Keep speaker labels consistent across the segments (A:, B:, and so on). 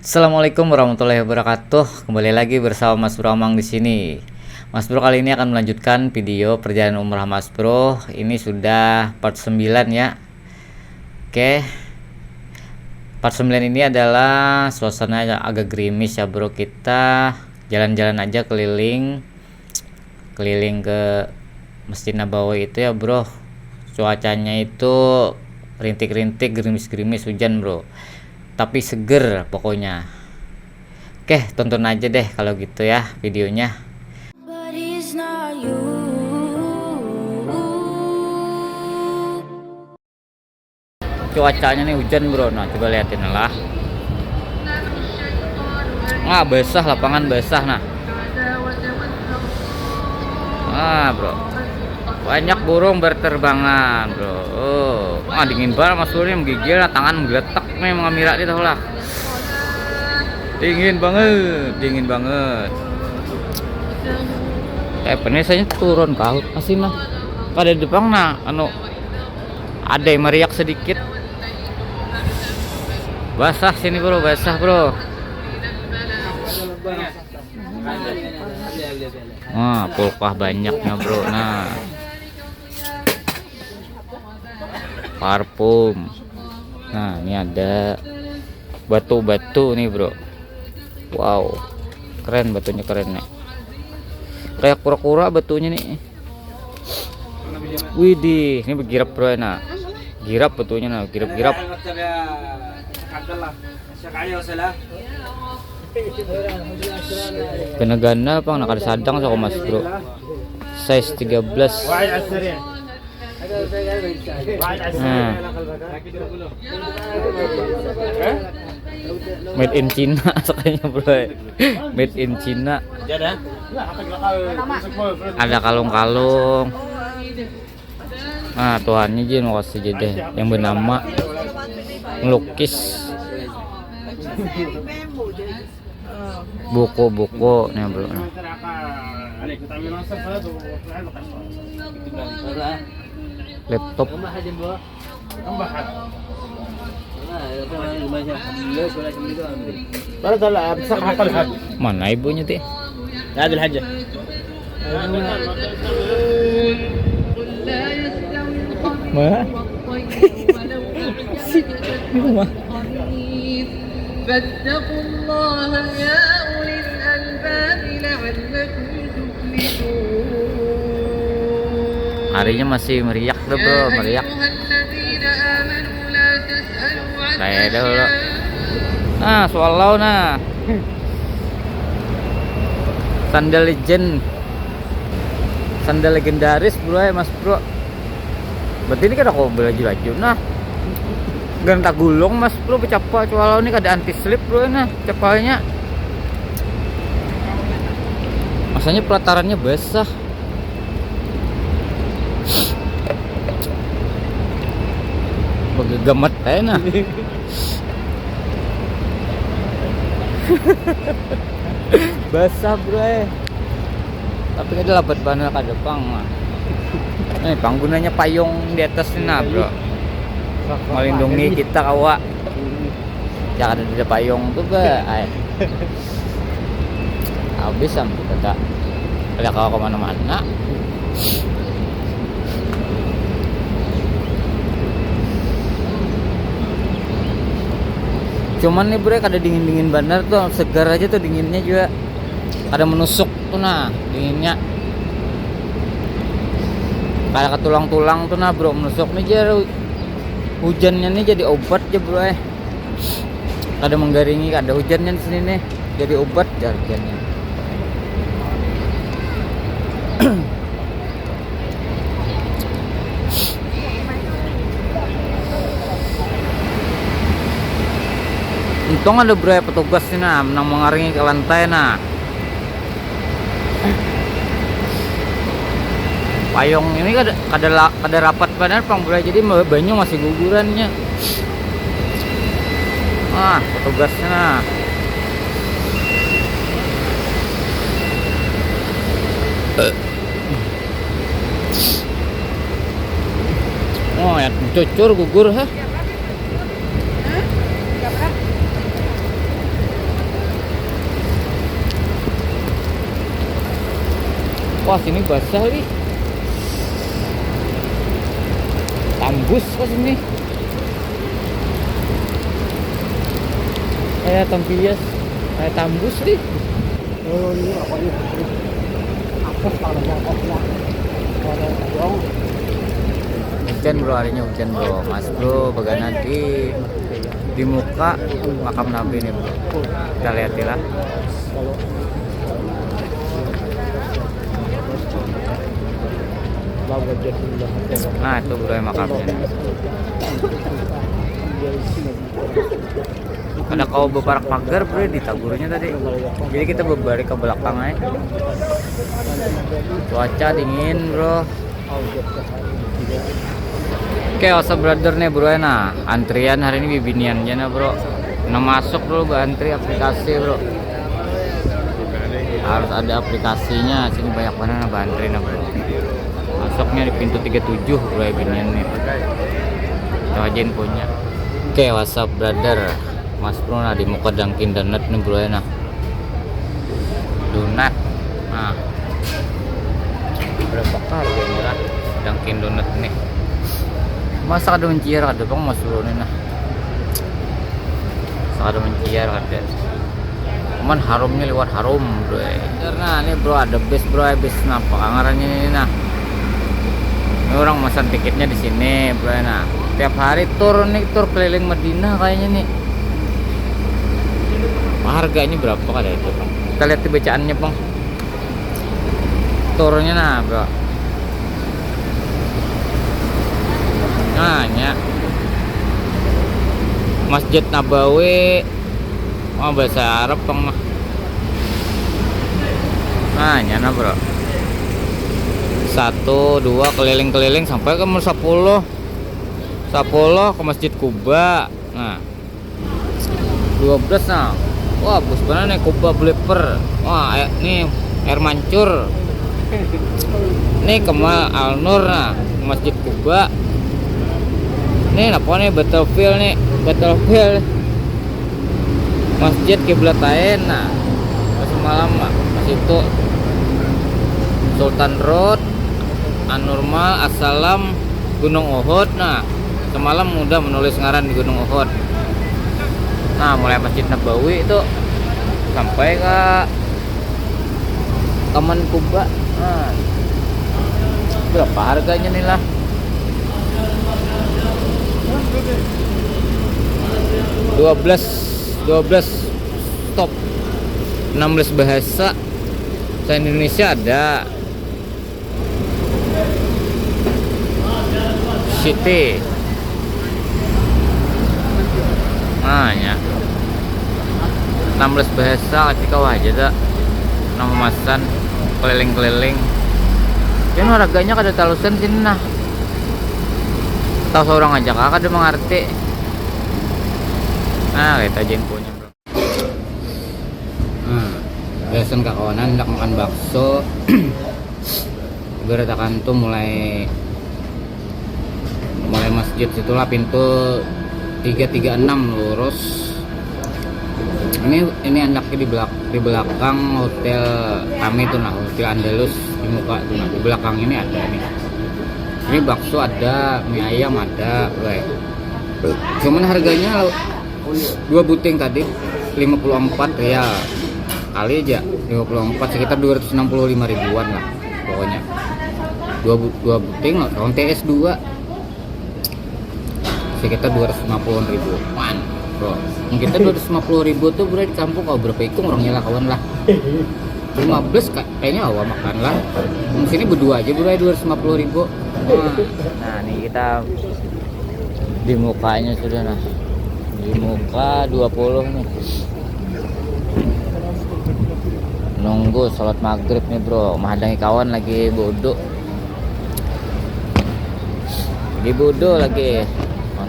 A: Assalamualaikum warahmatullahi wabarakatuh. Kembali lagi bersama Mas Bro Amang di sini. Mas Bro kali ini akan melanjutkan video perjalanan umrah Mas Bro. Ini sudah part 9 ya. Oke. Part 9 ini adalah suasana yang agak gerimis ya Bro. Kita jalan-jalan aja keliling ke Masjid Nabawi itu ya Bro. Cuacanya itu rintik-rintik, gerimis-gerimis, hujan Bro, tapi seger pokoknya. Oke, tonton aja deh kalau gitu ya videonya. Cuacanya nih hujan Bro. Nah coba liatin lah. Basah, lapangan basah. Nah Bro, banyak burung berterbangan Bro. Dingin banget Mas Bro, ini menggigil, tangan menggeletak nih mengamira itu lah. Dingin banget. Penisanya turun kau masih mah. Pada depan ada yang meriak sedikit. Basah sini Bro, basah Bro. Pulpah banyaknya Bro. Parfum. Ini ada batu-batu nih Bro. Wow, keren batunya, keren nih. Kayak kura-kura batunya nih. Widih, ini bergirap Bro. Girap batunya girap-girap. Gana-gana pang nakadasadang sa Mas Bro. Size 13. Made in China sakanya Bro. Made in China. Ada kalung-kalung. Tuhannya aja mau kasih jadi yang bernama melukis. Buku-buku nih Bro. Laptop. Mana ibunya tuh? Ada aja. Harinya masih meriak Bro, meriak. Kayak dulu. Swallow Sandal legend. Sandal legendaris Bro ya Mas Bro. Berarti ini kan aku belajar laju. Ganta gulung Mas Bro, pecapa swallow ini kada anti slip Bro. Capalnya. Masanya pelatarannya basah. Begegamat aja basah Bro tapi ada labat banget ke depan panggunanya payung di atas ini Bro, melindungi kita kawa jangan ada payung tuh habis sampai kita ada kawa kemana-mana. Cuman nih Bro, kada dingin-dingin bener tuh, segar aja tuh dinginnya juga. Kada menusuk tuh dinginnya. Kayak ke tulang-tulang tuh Bro, menusuk nih aja. Hujannya nih jadi obat aja Bro. Kada menggaringi, kada hujannya di sini nih jadi obat hujannya. Untung ada Bro petugas nih menang mengaringi ke lantai payung ini kada rapat benar pang Bro, jadi banyu masih gugurannya. Petugasnya ya cucur gugur Wah, sini basah nih. Tambus kok sini. Kayak tampias, kayak tambus nih.
B: Oh ini apa ini? Apa kalau yang kopiah? Kalau yang
A: Hujan bro, harinya hujan bro. Mas bro bagaimana di muka makam Nabi nih bro. Kita lihat ya lah.
B: kalau
A: Nah itu bro yang makamnya. Ada kau bebarak pagar bro di taburnya tadi. Jadi kita berbalik ke belakang aja. Cuaca dingin bro. Oke, what's up brother nih bro. Nah antrian hari ini bibiniannya nah bro. Nah masuk dulu antri aplikasi bro. Harus ada aplikasinya. Sini banyak banget nah antri nah bro. Masuknya di pintu 37 bro bibinian nih. Itu aja infonya. Oke, what's up brother. Mas bro nah di muka Dunkin Donut nih bro nah. Donat. Nah. Berapa harganya lah Dunkin Donut nih. Masa ada menciar ada bang mas bro nih nah. Masa ada menciar ada. Cuman harumnya lewat harum bro. Karena ini bro ada bis bro habis napa kangarannya ini nah. Ini orang pesan tiketnya di sini bro nah. Tiap hari tur nih, tur keliling Madinah kayaknya nih. Harganya berapa kada itu bang? Kita lihat di bacaannya bang. Turnya nah bro. Nah ya. Masjid Nabawi. Oh bahasa Arab bang mah. Nah nyana bro. 1, 2 keliling-keliling sampai ke nomor 10 ke Masjid Kuba. Nah 12 nah. Wah bus mana nih Kuba Bleper. Wah nih air mancur. Nih Kemal Al Nur nah Masjid Kuba. Nih apa nih Battlefield nih Battlefield Masjid Kiblatain nah semalam mas itu Sultan Road An-Nurmal Assalam Gunung Uhud. Nah semalam udah menulis ngaran di Gunung Uhud. Nah mulai Masjid Nabawi itu sampai ke Taman Kuba. Nah berapa harganya nih lah? 12 stop 16 bahasa bahasa Indonesia ada. City ya 16 bahasa ketika aja dah nama masan keliling-keliling. Ini harganya kada talusan sini nah. Tahu seorang aja kakak ada mengerti. Nah kita aja infonya bro. Biasa kawanan hendak makan bakso. Beratakan tuh mulai masjid situlah pintu 336 lurus. Ini anaknya di belakang hotel kami tuh nah, Hotel Andalus di muka tuh nah. Di belakang ini ada nih. Ini bakso ada, mie ayam ada, bro. Cuman harganya 2 buting tadi 54 ya. Kali aja 54 sekitar 265 ribuan lah pokoknya. 2 buting tahun TS 2 sekitar 250 ribuan bro. Kita 250 ribu tuh bro di kampung kau berapa ikung orangnya lah kawan lah. 15 kayaknya awal makan lah. Di sini berdua aja bro 250 ribu. Nah nih kita di mukanya sudah nah. Di muka 20 nih. Nunggu sholat maghrib nih bro. Menghadangi kawan lagi bodoh. Lagi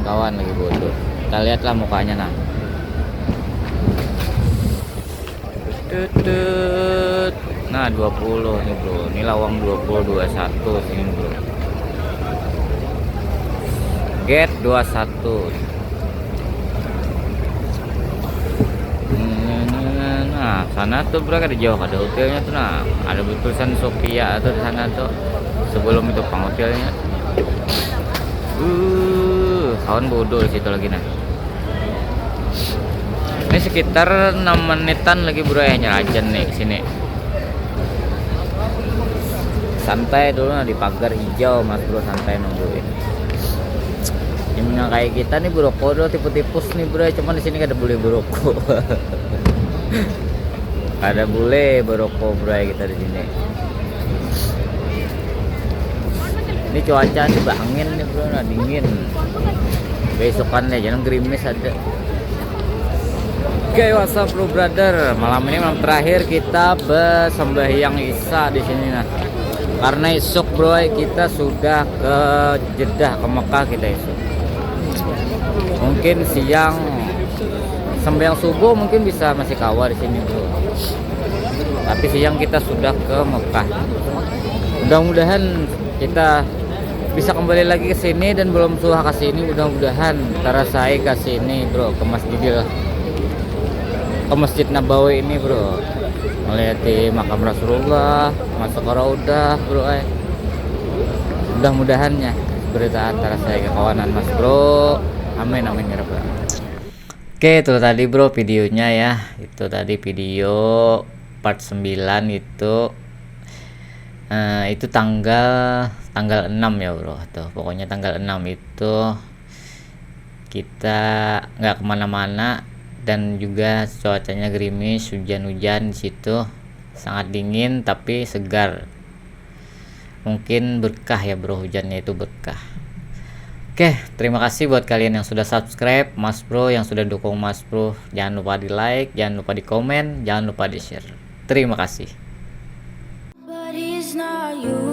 A: kawan lagi bodoh. Kita lihatlah mukanya nah. Nah 20 nih bro. Ini lawang 20 21 sini bro. Gate 21. Nah Sana tuh bro ada jauh ada hotelnya tuh, nah ada tulisan Sophia tuh di sana tuh sebelum itu pang hotelnya. Kawan bodoh di situ lagi nah. Ini sekitar 6 menitan lagi bro ya nyerajan nih sini. Santai dulu nah di pagar hijau mas bro, santai nungguin. Yang kayak kita nih bro kodo tipu-tipus nih bro, cuman di sini gak ada bule beroko. Ada bule beroko bro kita di sini. Ini cuaca nih angin nih bro, nah dingin. Besokannya jangan gerimis ada. Oke, what's up bro brother. Malam ini malam terakhir kita bersembahyang Isya di sini nah. Karena esok bro kita sudah ke Jeddah, ke Mekah kita esok. Mungkin siang sembahyang subuh mungkin bisa masih kawal di sini bro. Tapi siang kita sudah ke Mekah. Mudah-mudahan kita bisa kembali lagi ke sini dan belum suah ke sini, mudah-mudahan terasai ke sini bro, ke Masjid Nabawi ini bro. Melihat di makam Rasulullah, masuk ke Raudah bro. Mudah-mudahan ya berita antara saya ke kawanan mas bro. Amin amin ya rabbal alamin. Oke, itu tadi bro videonya ya. Itu tadi video part 9 itu tanggal 6 ya bro. Tuh pokoknya tanggal 6 itu kita nggak kemana-mana dan juga cuacanya gerimis, hujan-hujan di situ, sangat dingin tapi segar. Mungkin berkah ya bro, hujannya itu berkah. Oke, terima kasih buat kalian yang sudah subscribe Mas Bro, yang sudah dukung Mas Bro. Jangan lupa di like, jangan lupa di komen, jangan lupa di share. Terima kasih.
C: But he's not you.